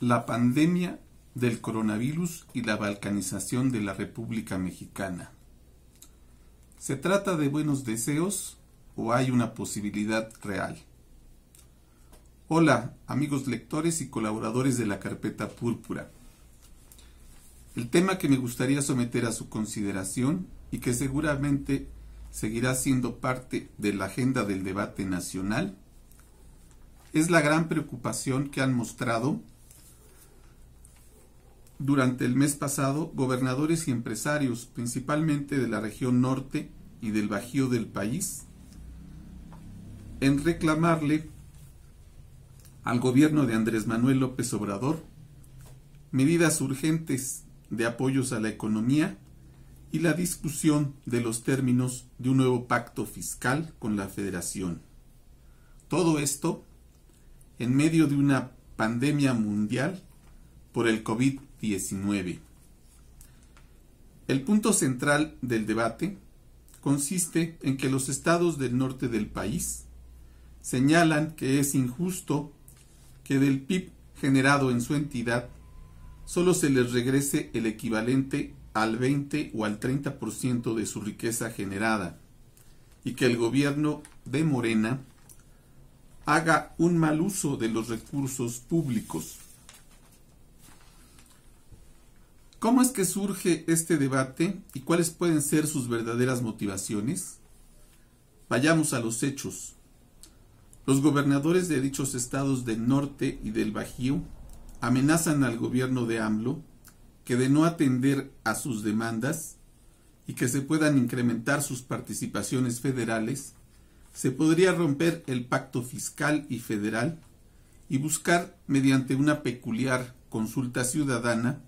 La pandemia del coronavirus y la balcanización de la República Mexicana. ¿Se trata de buenos deseos o hay una posibilidad real? Hola, amigos lectores y colaboradores de la Carpeta Púrpura. El tema que me gustaría someter a su consideración y que seguramente seguirá siendo parte de la agenda del debate nacional es la gran preocupación que han mostrado durante el mes pasado gobernadores y empresarios, principalmente de la región norte y del Bajío del país, en reclamarle al gobierno de Andrés Manuel López Obrador medidas urgentes de apoyos a la economía y la discusión de los términos de un nuevo pacto fiscal con la Federación. Todo esto en medio de una pandemia mundial por el COVID-19. El punto central del debate consiste en que los estados del norte del país señalan que es injusto que del PIB generado en su entidad solo se les regrese el equivalente al 20 o al 30% de su riqueza generada y que el gobierno de Morena haga un mal uso de los recursos públicos. ¿Cómo es que surge este debate y cuáles pueden ser sus verdaderas motivaciones? Vayamos a los hechos. Los gobernadores de dichos estados del norte y del Bajío amenazan al gobierno de AMLO que de no atender a sus demandas y que se puedan incrementar sus participaciones federales, se podría romper el pacto fiscal y federal y buscar, mediante una peculiar consulta ciudadana,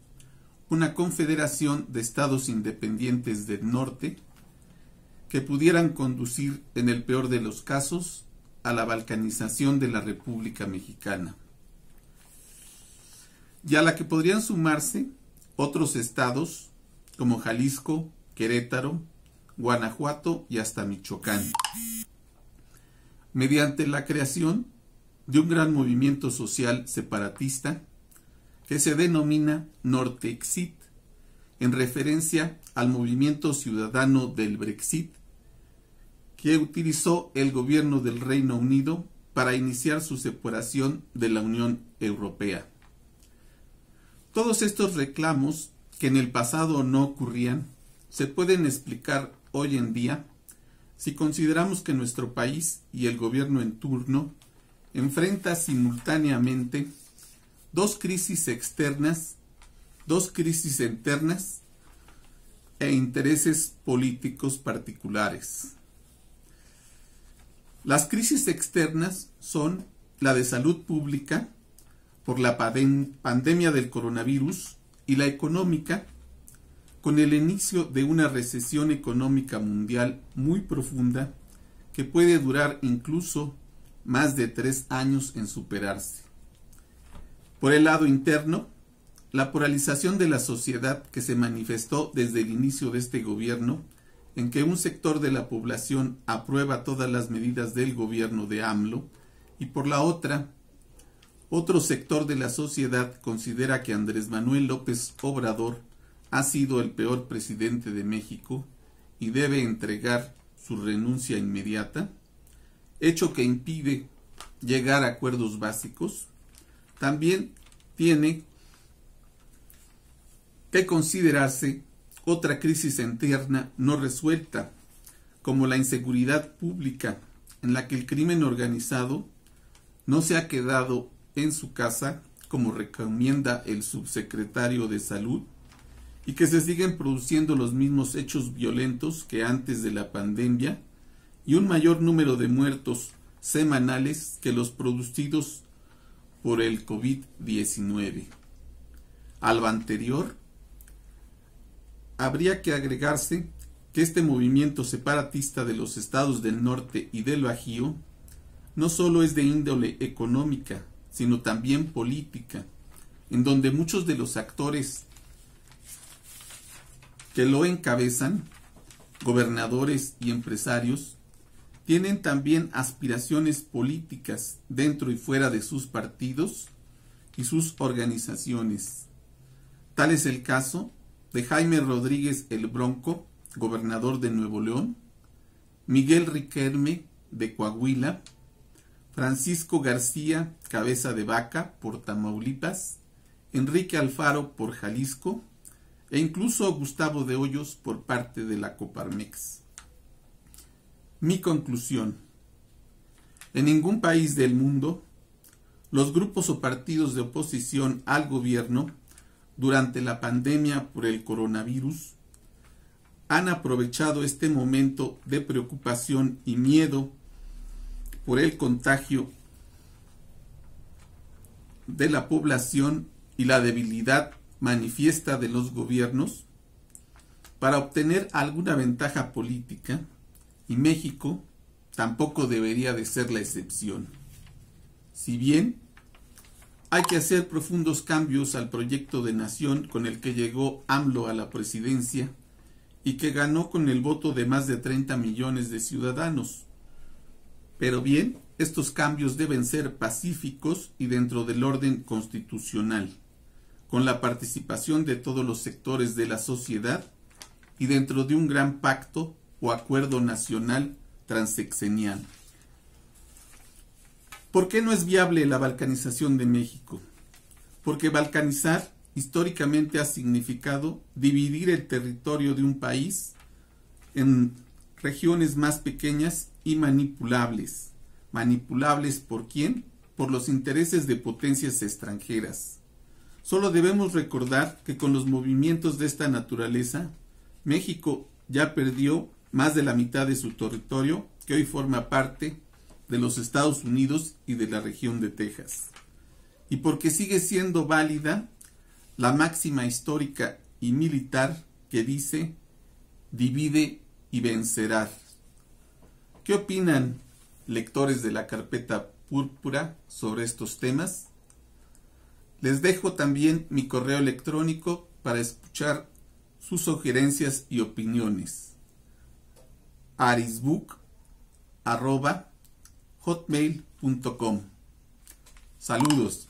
una confederación de estados independientes del norte que pudieran conducir, en el peor de los casos, a la balcanización de la República Mexicana, y a la que podrían sumarse otros estados como Jalisco, Querétaro, Guanajuato y hasta Michoacán, mediante la creación de un gran movimiento social separatista que se denomina Nortexit, en referencia al movimiento ciudadano del Brexit que utilizó el gobierno del Reino Unido para iniciar su separación de la Unión Europea. Todos estos reclamos, que en el pasado no ocurrían, se pueden explicar hoy en día si consideramos que nuestro país y el gobierno en turno enfrenta simultáneamente dos crisis externas, dos crisis internas e intereses políticos particulares. Las crisis externas son la de salud pública por la pandemia del coronavirus y la económica con el inicio de una recesión económica mundial muy profunda que puede durar incluso más de 3 años en superarse. Por el lado interno, la polarización de la sociedad que se manifestó desde el inicio de este gobierno, en que un sector de la población aprueba todas las medidas del gobierno de AMLO y por la otra, otro sector de la sociedad considera que Andrés Manuel López Obrador ha sido el peor presidente de México y debe entregar su renuncia inmediata, hecho que impide llegar a acuerdos básicos. También tiene que considerarse otra crisis interna no resuelta, como la inseguridad pública, en la que el crimen organizado no se ha quedado en su casa, como recomienda el subsecretario de Salud, y que se siguen produciendo los mismos hechos violentos que antes de la pandemia y un mayor número de muertos semanales que los producidos por el COVID-19. A lo anterior, habría que agregarse que este movimiento separatista de los estados del norte y del Bajío no solo es de índole económica, sino también política, en donde muchos de los actores que lo encabezan, gobernadores y empresarios, tienen también aspiraciones políticas dentro y fuera de sus partidos y sus organizaciones. Tal es el caso de Jaime Rodríguez el Bronco, gobernador de Nuevo León, Miguel Riquelme de Coahuila, Francisco García Cabeza de Vaca por Tamaulipas, Enrique Alfaro por Jalisco e incluso Gustavo de Hoyos por parte de la Coparmex. Mi conclusión: en ningún país del mundo los grupos o partidos de oposición al gobierno durante la pandemia por el coronavirus han aprovechado este momento de preocupación y miedo por el contagio de la población y la debilidad manifiesta de los gobiernos para obtener alguna ventaja política, y México tampoco debería de ser la excepción. Si bien hay que hacer profundos cambios al proyecto de nación con el que llegó AMLO a la presidencia y que ganó con el voto de más de 30 millones de ciudadanos. Pero bien, estos cambios deben ser pacíficos y dentro del orden constitucional, con la participación de todos los sectores de la sociedad y dentro de un gran pacto o acuerdo nacional transexenial. ¿Por qué no es viable la balcanización de México? Porque balcanizar históricamente ha significado dividir el territorio de un país en regiones más pequeñas y manipulables. ¿Manipulables por quién? Por los intereses de potencias extranjeras. Solo debemos recordar que con los movimientos de esta naturaleza, México ya perdió más de la mitad de su territorio, que hoy forma parte de los Estados Unidos y de la región de Texas. Y porque sigue siendo válida la máxima histórica y militar que dice: divide y vencerás. ¿Qué opinan, lectores de la Carpeta Púrpura, sobre estos temas? Les dejo también mi correo electrónico para escuchar sus sugerencias y opiniones: arisbook@hotmail.com. Saludos.